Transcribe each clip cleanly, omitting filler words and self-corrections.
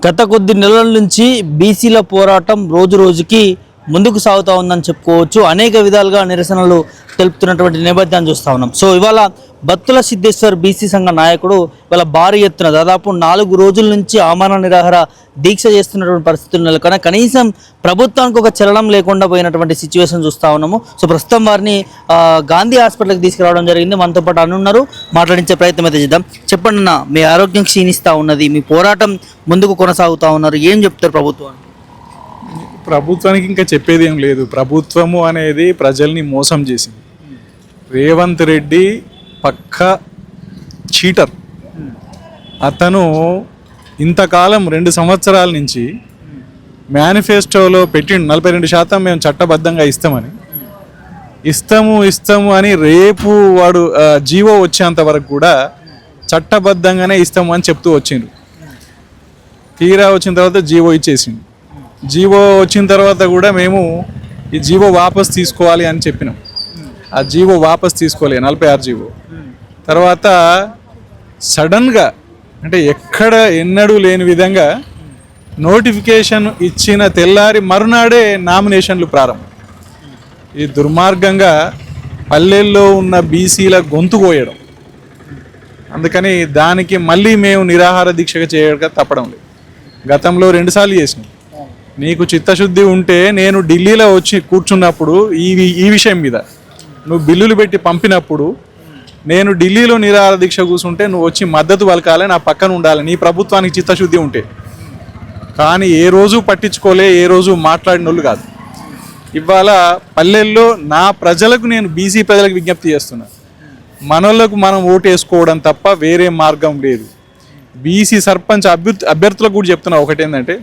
గత కొద్ది నెలల నుంచి బీసీల పోరాటం రోజు రోజుకి ముందుకు సాగుతూ ఉందని చెప్పుకోవచ్చు. అనేక విధాలుగా నిరసనలు తెలుపుతున్నటువంటి నేపథ్యాన్ని చూస్తూ ఉన్నాం. సో ఇవాళ బత్తుల సిద్ధేశ్వర్ బీసీ సంఘ నాయకుడు ఇవాళ భారీ ఎత్తున దాదాపు 4 రోజుల నుంచి ఆమరణ నిరాహార దీక్ష చేస్తున్నటువంటి పరిస్థితులు నెలకొన్న కనీసం ప్రభుత్వానికి ఒక చలనం లేకుండా పోయినటువంటి సిచ్యువేషన్ చూస్తూ ఉన్నాము. సో ప్రస్తుతం వారిని గాంధీ హాస్పిటల్కి తీసుకురావడం జరిగింది. మనతో పాటు అనున్నారు, మాట్లాడించే ప్రయత్నం అయితే చేద్దాం. చెప్పండి అన్న, మీ ఆరోగ్యం క్షీణిస్తూ ఉన్నది, మీ పోరాటం ముందుకు కొనసాగుతూ ఉన్నారు, ఏం చెప్తారు ప్రభుత్వానికి? ప్రభుత్వానికి ఇంకా చెప్పేది ఏం లేదు. ప్రభుత్వము అనేది ప్రజల్ని మోసం చేసింది. రేవంత్ రెడ్డి పక్కా చీటర్. అతను ఇంతకాలం 2 సంవత్సరాల నుంచి మేనిఫెస్టోలో పెట్టిండు 42% మేము చట్టబద్ధంగా ఇస్తాము అని రేపు వాడు జీవో వచ్చేంత వరకు కూడా చట్టబద్ధంగానే ఇస్తాము అని చెప్తూ వచ్చిండు. తీరా వచ్చిన తర్వాత జీవో ఇచ్చేసిండు. జీవో వచ్చిన తర్వాత కూడా మేము ఈ జీవో వాపస్ తీసుకోవాలి అని చెప్పినాం. ఆ జీవో వాపస్ తీసుకోలే, 46 జీవో. తర్వాత సడన్గా అంటే ఎన్నడూ లేని విధంగా నోటిఫికేషన్ ఇచ్చిన తెల్లారి మరునాడే నామినేషన్లు ప్రారంభం. ఈ దుర్మార్గంగా పల్లెల్లో ఉన్న బీసీల గొంతు కోయడం. అందుకని దానికి మళ్ళీ మేము నిరాహార దీక్షగా చేయక తప్పడం లేదు. గతంలో 2 సార్లు చేసినాం. నీకు చిత్తశుద్ధి ఉంటే నేను ఢిల్లీలో వచ్చి కూర్చున్నప్పుడు ఈ విషయం మీద నువ్వు బిల్లులు పెట్టి పంపినప్పుడు నేను ఢిల్లీలో నిరాహార దీక్ష కూర్చుంటే నువ్వు వచ్చి మద్దతు పలకాలి, నా పక్కన ఉండాలి, నీ ప్రభుత్వానికి చిత్తశుద్ధి ఉంటే. కానీ ఏ రోజు పట్టించుకోలే, ఏ రోజు మాట్లాడిన వాళ్ళు కాదు. ఇవాళ పల్లెల్లో నా ప్రజలకు నేను బీసీ ప్రజలకు విజ్ఞప్తి చేస్తున్నా, మనోళ్ళకు మనం ఓటు వేసుకోవడం తప్ప వేరే మార్గం లేదు. బీసీ సర్పంచ్ అభ్యర్థులకు కూడా చెప్తున్నా ఒకటేంటంటే,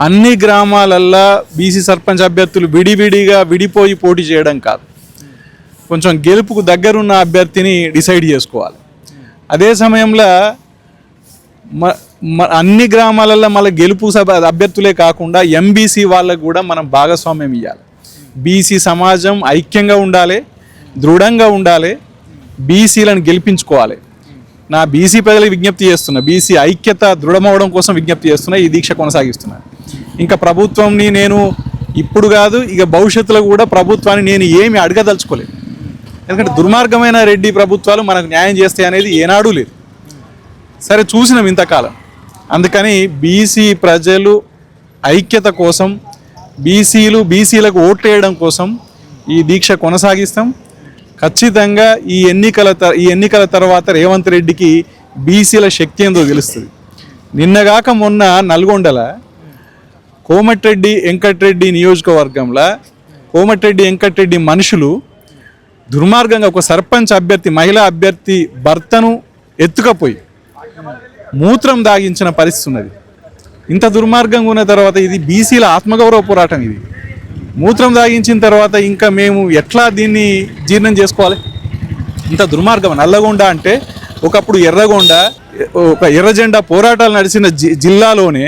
అన్ని గ్రామాలల్లో బీసీ సర్పంచ్ అభ్యర్థులు విడిపోయి పోటీ చేయడం కాదు, కొంచెం గెలుపుకు దగ్గరున్న అభ్యర్థిని డిసైడ్ చేసుకోవాలి. అదే సమయంలో అన్ని గ్రామాలలో మళ్ళీ గెలుపు అభ్యర్థులే కాకుండా ఎంబీసీ వాళ్ళకు కూడా మనం భాగస్వామ్యం ఇవ్వాలి. బీసీ సమాజం ఐక్యంగా ఉండాలి, దృఢంగా ఉండాలి, బీసీలను గెలిపించుకోవాలి. నా బీసీ ప్రజలకు విజ్ఞప్తి చేస్తున్నా, బీసీ ఐక్యత దృఢమవడం కోసం విజ్ఞప్తి చేస్తున్నా, ఈ దీక్ష కొనసాగిస్తున్నా. ఇంకా ప్రభుత్వంని నేను ఇప్పుడు కాదు, ఇక భవిష్యత్తులో కూడా ప్రభుత్వాన్ని నేను ఏమి అడగదలుచుకోలేదు. ఎందుకంటే దుర్మార్గమైన రెడ్డి ప్రభుత్వాలు మనకు న్యాయం చేస్తాయి అనేది ఏనాడూ లేదు. సరే చూసినాం ఇంతకాలం. అందుకని బీసీ ప్రజలు ఐక్యత కోసం, బీసీలకు ఓట్లు వేయడం కోసం ఈ దీక్ష కొనసాగిస్తాం. ఖచ్చితంగా ఈ ఎన్నికల తర్వాత రేవంత్ రెడ్డికి బీసీల శక్తి ఏందో తెలుస్తుంది. నిన్నగాక మొన్న నల్గొండల కోమటిరెడ్డి వెంకటరెడ్డి నియోజకవర్గంలో కోమటిరెడ్డి వెంకటరెడ్డి మనుషులు దుర్మార్గంగా ఒక సర్పంచ్ అభ్యర్థి, మహిళా అభ్యర్థి భర్తను ఎత్తుకపోయి మూత్రం దాగించిన పరిస్థితి ఉన్నది. ఇంత దుర్మార్గంగా ఉన్న తర్వాత ఇది బీసీల ఆత్మగౌరవ పోరాటం. ఇది మూత్రం దాగించిన తర్వాత ఇంకా మేము ఎట్లా దీన్ని జీర్ణం చేసుకోవాలి? ఇంత దుర్మార్గం. నల్లగొండ అంటే ఒకప్పుడు ఎర్రగొండ, ఒక ఎర్రజెండా పోరాటాలు నడిచిన జిల్లాలోనే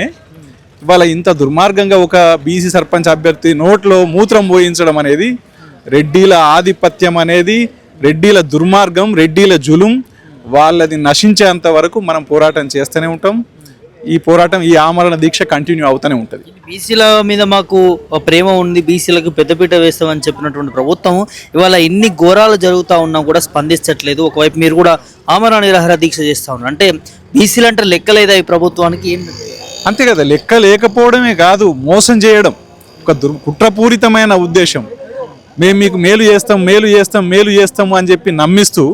ఇవాళ ఇంత దుర్మార్గంగా ఒక బీసీ సర్పంచ్ అభ్యర్థి నోట్లో మూత్రం పోయించడం అనేది రెడ్డిల ఆధిపత్యం అనేది, రెడ్డిల దుర్మార్గం, రెడ్డిల జులుం. వాళ్ళది నశించేంత వరకు మనం పోరాటం చేస్తూనే ఉంటాం. ఈ పోరాటం, ఈ ఆమరణ దీక్ష కంటిన్యూ అవుతూనే ఉంటుంది. బీసీల మీద మాకు ప్రేమ ఉంది, బీసీలకు పెద్దపీట వేస్తామని చెప్పినటువంటి ప్రభుత్వం ఇవాళ ఇన్ని ఘోరాలు జరుగుతూ ఉన్నా కూడా స్పందించట్లేదు. ఒకవైపు మీరు కూడా ఆమరణ నిరాహార దీక్ష చేస్తూ ఉన్నారు. అంటే బీసీలు అంటే లెక్కలేదా ఈ ప్రభుత్వానికి? ఏం అంతే కదా, లెక్క లేకపోవడమే కాదు, మోసం చేయడం, ఒక కుట్రపూరితమైన ఉద్దేశం. మేము మీకు మేలు చేస్తాము అని చెప్పి నమ్మిస్తూ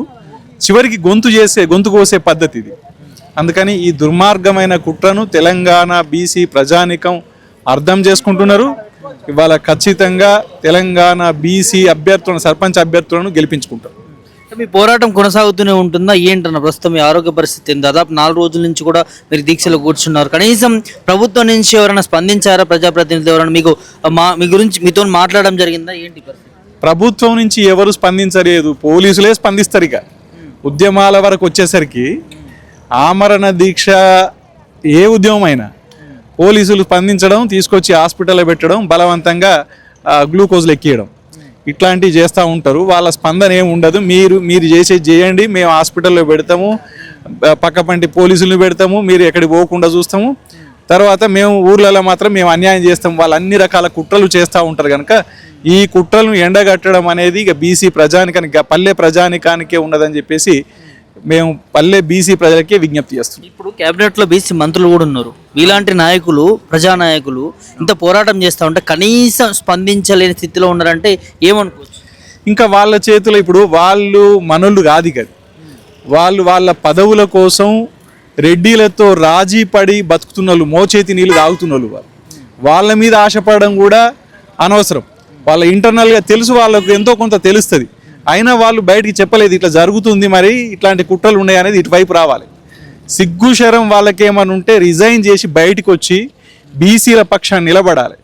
చివరికి గొంతు కోసే పద్ధతి ఇది. అందుకని ఈ దుర్మార్గమైన కుట్రను తెలంగాణ బీసీ ప్రజానికం అర్థం చేసుకుంటున్నారు. ఇవాళ ఖచ్చితంగా తెలంగాణ బీసీ సర్పంచ్ అభ్యర్థులను గెలిపించుకుంటారు. మీ పోరాటం కొనసాగుతూనే ఉంటుందా ఏంటన్న? ప్రస్తుతం మీ ఆరోగ్య పరిస్థితి దాదాపు 4 రోజుల నుంచి కూడా మీరు దీక్షలో కూర్చున్నారు. కనీసం ప్రభుత్వం నుంచి ఎవరైనా స్పందించారా? ప్రజాప్రతినిధులు ఎవరైనా మీ గురించి మీతో మాట్లాడడం జరిగిందా? ఏంటి పరిస్థితి? ప్రభుత్వం నుంచి ఎవరు స్పందించలేదు, పోలీసులే స్పందిస్తారు. ఇక ఉద్యమాల వరకు వచ్చేసరికి ఆమరణ దీక్ష ఏ ఉద్యమం అయినా పోలీసులు స్పందించడం, తీసుకొచ్చి హాస్పిటల్లో పెట్టడం, బలవంతంగా గ్లూకోజ్లు ఎక్కియడం, ఇట్లాంటివి చేస్తూ ఉంటారు. వాళ్ళ స్పందన ఏమి ఉండదు. మీరు చేసేది చేయండి, మేము హాస్పిటల్లో పెడతాము, పక్కపంటి పోలీసులను పెడతాము, మీరు ఎక్కడికి పోకుండా చూస్తాము. తర్వాత మేము ఊర్లలో మాత్రం మేము అన్యాయం చేస్తాం, వాళ్ళు అన్ని రకాల కుట్రలు చేస్తూ ఉంటారు కనుక ఈ కుట్రలను ఎండగట్టడం అనేది ఇక బీసీ ప్రజానికానికి, పల్లె ప్రజానికానికే ఉన్నదని చెప్పేసి మేము పల్లె బీసీ ప్రజలకే విజ్ఞప్తి చేస్తున్నాం. ఇప్పుడు కేబినెట్లో బీసీ మంత్రులు కూడా ఉన్నారు. ఇలాంటి నాయకులు, ప్రజానాయకులు ఇంత పోరాటం చేస్తూ ఉంటే కనీసం స్పందించలేని స్థితిలో ఉన్నారంటే ఏమనుకోవచ్చు? ఇంకా వాళ్ళ చేతిలో ఇప్పుడు వాళ్ళు మనోళ్ళు కాదు కదా, వాళ్ళు వాళ్ళ పదవుల కోసం రెడ్డిలతో రాజీ పడి బతుకుతున్న వాళ్ళు, మోచేతి నీళ్ళు తాగుతున్న వాళ్ళు, వాళ్ళ మీద ఆశపడడం కూడా అనవసరం. వాళ్ళ ఇంటర్నల్గా తెలుసు, వాళ్ళకు ఎంతో కొంత తెలుస్తుంది, అయినా వాళ్ళు బయటికి చెప్పలేదు ఇట్లా జరుగుతుంది, మరి ఇట్లాంటి కుట్రలు ఉన్నాయి అనేది ఇటువైపు రావాలి. సిగ్గు శరం వాళ్ళకేమని ఉంటే రిజైన్ చేసి బయటకు వచ్చి బీసీల పక్షాన్ని నిలబడాలి.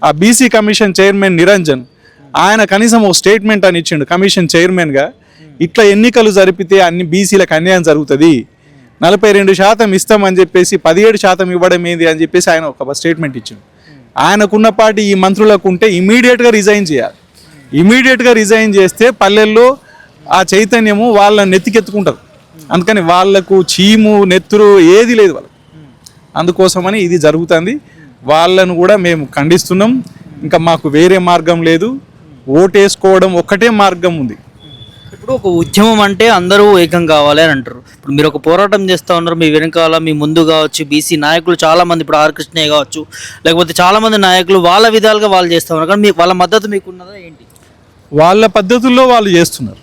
ఆ బీసీ కమిషన్ చైర్మన్ నిరంజన్ ఆయన కనీసం ఓ స్టేట్మెంట్ అని ఇచ్చిండు కమిషన్ చైర్మన్గా, ఇట్లా ఎన్నికలు జరిపితే అన్ని బీసీలకు అన్యాయం జరుగుతుంది, 42% ఇస్తామని చెప్పేసి 17% ఇవ్వడం ఏంది అని చెప్పేసి ఆయన ఒక స్టేట్మెంట్ ఇచ్చిండు. ఆయనకున్న పార్టీ ఈ మంత్రులకు ఉంటే ఇమీడియట్గా రిజైన్ చేయాలి. ఇమీడియట్గా రిజైన్ చేస్తే పల్లెల్లో ఆ చైతన్యము వాళ్ళ నెత్తికెత్తుకుంటారు. అందుకని వాళ్లకు చీము నెత్తురు ఏది లేదు వాళ్ళకు, అందుకోసమని ఇది జరుగుతుంది. వాళ్ళను కూడా మేము ఖండిస్తున్నాం. ఇంకా మాకు వేరే మార్గం లేదు, ఓటేసుకోవడం ఒక్కటే మార్గం ఉంది. ఇప్పుడు ఒక ఉద్యమం అంటే అందరూ ఏకం కావాలి అని అంటారు. ఇప్పుడు మీరు ఒక పోరాటం చేస్తూ ఉన్నారు, మీ వెనకాల మీ ముందు కావచ్చు బీసీ నాయకులు చాలామంది, ఇప్పుడు ఆర్ కృష్ణయ్య కావచ్చు, లేకపోతే చాలామంది నాయకులు వాళ్ళ విధాలుగా వాళ్ళు చేస్తూ ఉన్నారు, కానీ వాళ్ళ మద్దతు మీకున్నదా ఏంటి? వాళ్ళ పద్ధతుల్లో వాళ్ళు చేస్తున్నారు,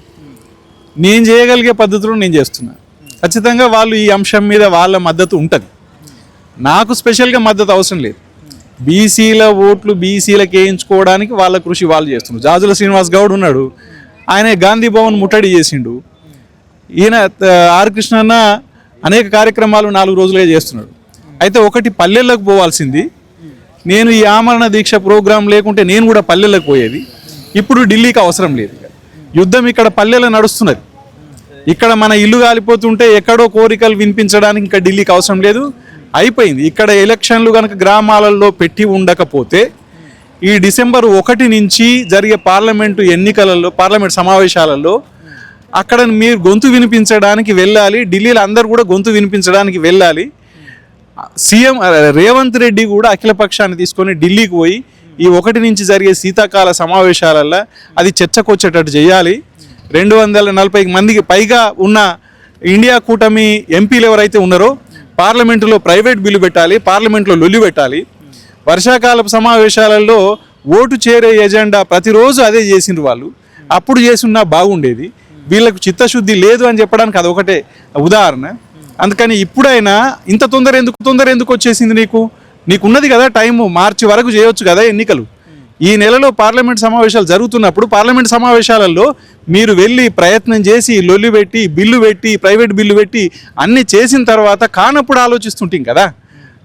నేను చేయగలిగే పద్ధతుల్లో నేను చేస్తున్నాను. ఖచ్చితంగా వాళ్ళు ఈ అంశం మీద వాళ్ళ మద్దతు ఉంటుంది. నాకు స్పెషల్గా మద్దతు అవసరం లేదు. బీసీల ఓట్లు బీసీలకు వేయించుకోవడానికి వాళ్ళ కృషి వాళ్ళు చేస్తున్నారు. జాజుల శ్రీనివాస్ గౌడ్ ఉన్నాడు, ఆయన గాంధీ భవన్ ముట్టడి చేసిండు. ఈయన ఆర్ కృష్ణన్న అనేక కార్యక్రమాలు 4 రోజులుగా చేస్తున్నాడు. అయితే ఒకటి పల్లెలకు పోవాల్సింది, నేను ఈ ఆమరణ దీక్ష ప్రోగ్రాం లేకుంటే నేను కూడా పల్లెలకు పోయేది. ఇప్పుడు ఢిల్లీకి అవసరం లేదు, యుద్ధం ఇక్కడ పల్లెలో నడుస్తున్నది. ఇక్కడ మన ఇల్లు కాలిపోతుంటే ఎక్కడో కోరికలు వినిపించడానికి ఇంకా ఢిల్లీకి అవసరం లేదు, అయిపోయింది. ఇక్కడ ఎలక్షన్లు కనుక గ్రామాలలో పెట్టి ఉండకపోతే ఈ డిసెంబర్ 1 నుంచి జరిగే పార్లమెంటు ఎన్నికలలో, పార్లమెంట్ సమావేశాలలో అక్కడ మీరు గొంతు వినిపించడానికి వెళ్ళాలి. ఢిల్లీలో అందరూ కూడా గొంతు వినిపించడానికి వెళ్ళాలి. సీఎం రేవంత్ రెడ్డి కూడా అఖిలపక్షాన్ని తీసుకొని ఢిల్లీకి పోయి ఈ 1 నుంచి జరిగే శీతాకాల సమావేశాలలో అది చర్చకొచ్చేటట్టు చేయాలి. 240 మందికి పైగా ఉన్న ఇండియా కూటమి ఎంపీలు ఎవరైతే ఉన్నారో పార్లమెంటులో ప్రైవేట్ బిల్లు పెట్టాలి, పార్లమెంట్లో లొల్లి పెట్టాలి. వర్షాకాలపు సమావేశాలలో ఓటు చేరే ఎజెండా ప్రతిరోజు అదే చేసిండ్రు వాళ్ళు, అప్పుడు చేసున్నా బాగుండేది. వీళ్ళకు చిత్తశుద్ధి లేదు అని చెప్పడానికి అదొకటే ఉదాహరణ. అందుకని ఇప్పుడైనా ఇంత తొందర ఎందుకు వచ్చేసింది నీకున్నది కదా టైము, మార్చి వరకు చేయొచ్చు కదా ఎన్నికలు. ఈ నెలలో పార్లమెంట్ సమావేశాలు జరుగుతున్నప్పుడు పార్లమెంట్ సమావేశాలలో మీరు వెళ్ళి ప్రయత్నం చేసి లొల్లి పెట్టి బిల్లు పెట్టి ప్రైవేట్ బిల్లు పెట్టి అన్నీ చేసిన తర్వాత కానప్పుడు ఆలోచిస్తుంటాం కదా.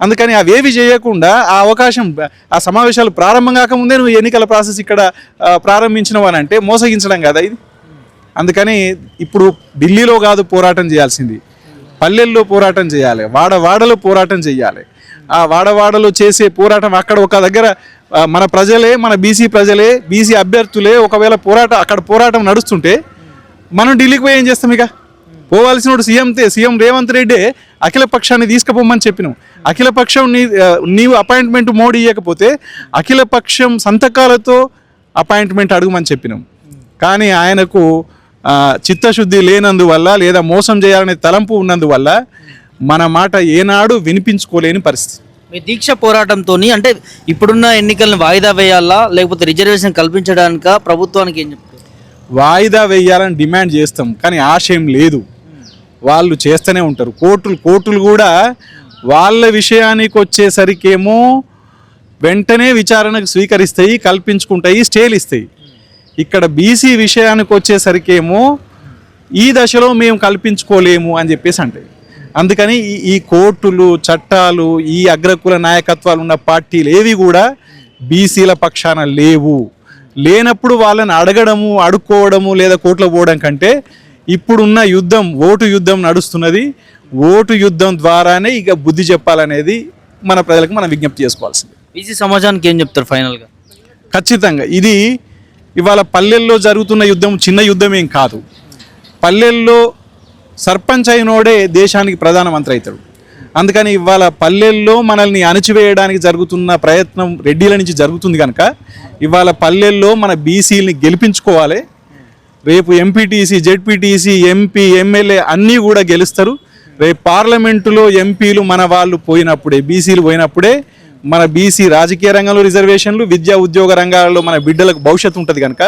అందుకని అవేవి చేయకుండా ఆ అవకాశం, ఆ సమావేశాలు ప్రారంభం కాకముందే నువ్వు ఎన్నికల ప్రాసెస్ ఇక్కడ ప్రారంభించినవు అని అంటే మోసగించడం కదా ఇది. అందుకని ఇప్పుడు ఢిల్లీలో కాదు పోరాటం చేయాల్సింది, పల్లెల్లో పోరాటం చేయాలి, వాడవాడలో పోరాటం చేయాలి. ఆ వాడవాడలో చేసే పోరాటం అక్కడ ఒక దగ్గర మన ప్రజలే, మన బీసీ ప్రజలే, బీసీ అభ్యర్థులే ఒకవేళ అక్కడ పోరాటం నడుస్తుంటే మనం ఢిల్లీకి పోయి ఏం చేస్తాం? ఇక పోవాల్సిన సీఎం రేవంత్ రెడ్డి అఖిలపక్షాన్ని తీసుకుపోమని చెప్పినాం. అఖిలపక్షం నీవు అపాయింట్మెంట్ మోడీ ఇవ్వకపోతే అఖిలపక్షం సంతకాలతో అపాయింట్మెంట్ అడుగుమని చెప్పినాం. కానీ ఆయనకు చిత్తశుద్ధి లేనందువల్ల లేదా మోసం చేయాలనే తలంపు ఉన్నందువల్ల మన మాట ఏనాడు వినిపించుకోలేని పరిస్థితి. మీ దీక్ష పోరాటంతో అంటే ఇప్పుడున్న ఎన్నికలను వాయిదా వేయాలా, లేకపోతే రిజర్వేషన్ కల్పించడానిక ప్రభుత్వానికి ఏం చెప్తారు? వాయిదా వేయాలని డిమాండ్ చేస్తాం, కానీ ఆశయం లేదు. వాళ్ళు చేస్తూనే ఉంటారు. కోర్టులు కూడా వాళ్ళ విషయానికి వచ్చేసరికేమో వెంటనే విచారణకు స్వీకరిస్తాయి, కల్పించుకుంటాయి, స్టేలు ఇస్తాయి. ఇక్కడ బీసీ విషయానికి వచ్చేసరికేమో ఈ దశలో మేము కల్పించుకోలేము అని చెప్పేసి అంటాయి. అందుకని ఈ కోర్టులు, చట్టాలు, ఈ అగ్రకుల నాయకత్వాలు ఉన్న పార్టీలు ఏవి కూడా బీసీల పక్షాన లేనప్పుడు వాళ్ళని అడుక్కోవడము లేదా కోర్టులో పోవడం కంటే ఇప్పుడున్న యుద్ధం, ఓటు యుద్ధం నడుస్తున్నది. ఓటు యుద్ధం ద్వారానే ఇక బుద్ధి చెప్పాలనేది మన ప్రజలకు మనం విజ్ఞప్తి చేసుకోవాల్సింది. బీసీ సమాజానికి ఏం చెప్తారు ఫైనల్గా? ఖచ్చితంగా ఇది ఇవాళ పల్లెల్లో జరుగుతున్న యుద్ధం చిన్న యుద్ధం ఏం కాదు. పల్లెల్లో సర్పంచ్ అయినోడే దేశానికి ప్రధానమంత్రి అవుతాడు. అందుకని ఇవాళ పల్లెల్లో మనల్ని అణచివేయడానికి జరుగుతున్న ప్రయత్నం రెడ్డిల నుంచి జరుగుతుంది కనుక ఇవాళ పల్లెల్లో మన బీసీలని గెలిపించుకోవాలి. రేపు ఎంపీటీసీ, జెడ్పీటీసీ, ఎంపీ, ఎమ్మెల్యే అన్నీ కూడా గెలుస్తారు. రేపు పార్లమెంటులో ఎంపీలు మన వాళ్ళు పోయినప్పుడే, బీసీలు పోయినప్పుడే మన బీసీ రాజకీయ రంగంలో రిజర్వేషన్లు, విద్యా ఉద్యోగ రంగాలలో మన బిడ్డలకు భవిష్యత్తు ఉంటుంది కనుక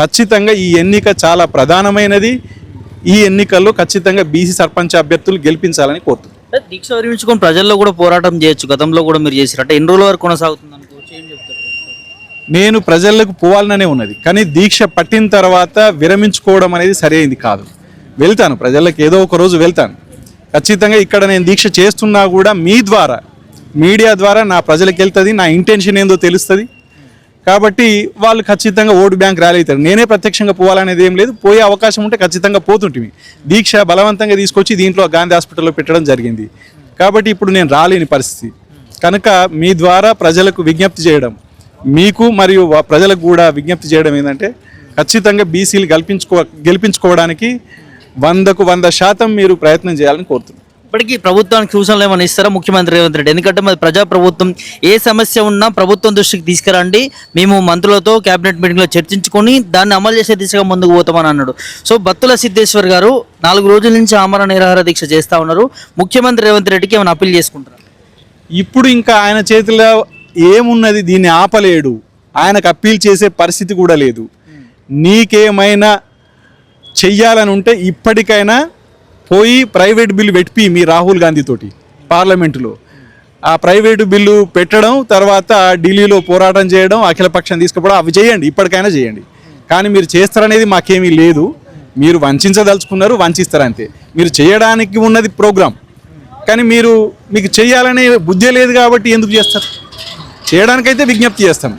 ఖచ్చితంగా ఈ ఎన్నిక చాలా ప్రధానమైనది. ఈ ఎన్నికల్లో ఖచ్చితంగా బీసీ సర్పంచ్ అభ్యర్థులు గెలిపించాలని కోరుతున్నాను. దీక్ష విరమించుకొని ప్రజల్లో కూడా పోరాటం చేయొచ్చు, గతంలో కూడా మీరు చేసినట్టు ఎన్ని రోజుల వరకు కొనసాగుతుంది అనుకోవచ్చు, ఏం చెప్తారు? నేను ప్రజలకు పోవాలనే ఉన్నది, కానీ దీక్ష పట్టిన తర్వాత విరమించుకోవడం అనేది సరైనది కాదు. వెళ్తాను ప్రజలకు, ఏదో ఒక రోజు వెళ్తాను ఖచ్చితంగా. ఇక్కడ నేను దీక్ష చేస్తున్నా కూడా మీ ద్వారా, మీడియా ద్వారా నా ప్రజలకు వెళ్తుంది, నా ఇంటెన్షన్ ఏందో తెలుస్తుంది. కాబట్టి వాళ్ళు ఖచ్చితంగా ఓటు బ్యాంక్ ర్యాలీ అవుతారు. నేనే ప్రత్యక్షంగా పోవాలనేది ఏం లేదు, పోయే అవకాశం ఉంటే ఖచ్చితంగా పోతుంటివి. దీక్ష బలవంతంగా తీసుకొచ్చి దీంట్లో గాంధీ హాస్పిటల్లో పెట్టడం జరిగింది. కాబట్టి ఇప్పుడు నేను రాలేని పరిస్థితి కనుక మీ ద్వారా ప్రజలకు విజ్ఞప్తి చేయడం, మీకు మరియు ప్రజలకు కూడా విజ్ఞప్తి చేయడం ఏంటంటే ఖచ్చితంగా బీసీలు గెలిపించుకోవడానికి 100కు 100% మీరు ప్రయత్నం చేయాలని కోరుతున్నాను. ఇప్పటికీ ప్రభుత్వానికి సూచనలు ఏమైనా ఇస్తారా ముఖ్యమంత్రి రేవంత్ రెడ్డి? ఎందుకంటే మరి ప్రజా ప్రభుత్వం, ఏ సమస్య ఉన్నా ప్రభుత్వం దృష్టికి తీసుకురండి, మేము మంత్రులతో కేబినెట్ మీటింగ్లో చర్చించుకొని దాన్ని అమలు చేసే దిశగా ముందుకు పోతామని అన్నాడు. సో బత్తుల సిద్ధేశ్వర్ గారు 4 రోజుల నుంచి ఆమరణ నిరాహార దీక్ష చేస్తూ ఉన్నారు. ముఖ్యమంత్రి రేవంత్ రెడ్డికి ఏమైనా అప్పీల్ చేసుకుంటారు? ఇప్పుడు ఇంకా ఆయన చేతిలో ఏమున్నది, దీన్ని ఆపలేడు. ఆయనకు అప్పీల్ చేసే పరిస్థితి కూడా లేదు. నీకేమైనా చెయ్యాలని ఉంటే ఇప్పటికైనా పోయి ప్రైవేట్ బిల్లు పెట్టి మీ రాహుల్ గాంధీ తోటి పార్లమెంటులో ఆ ప్రైవేటు బిల్లు పెట్టడం, తర్వాత ఢిల్లీలో పోరాటం చేయడం, అఖిలపక్షం తీసుకుపోవడం, అవి చేయండి, ఇప్పటికైనా చేయండి. కానీ మీరు చేస్తారనేది మాకేమీ లేదు. మీరు వంచదలుచుకున్నారు, వంచిస్తారంతే. మీరు చేయడానికి ఉన్నది ప్రోగ్రాం, కానీ మీకు చేయాలనే బుద్ధి లేదు కాబట్టి ఎందుకు చేస్తారు? చేయడానికైతే విజ్ఞప్తి చేస్తాం.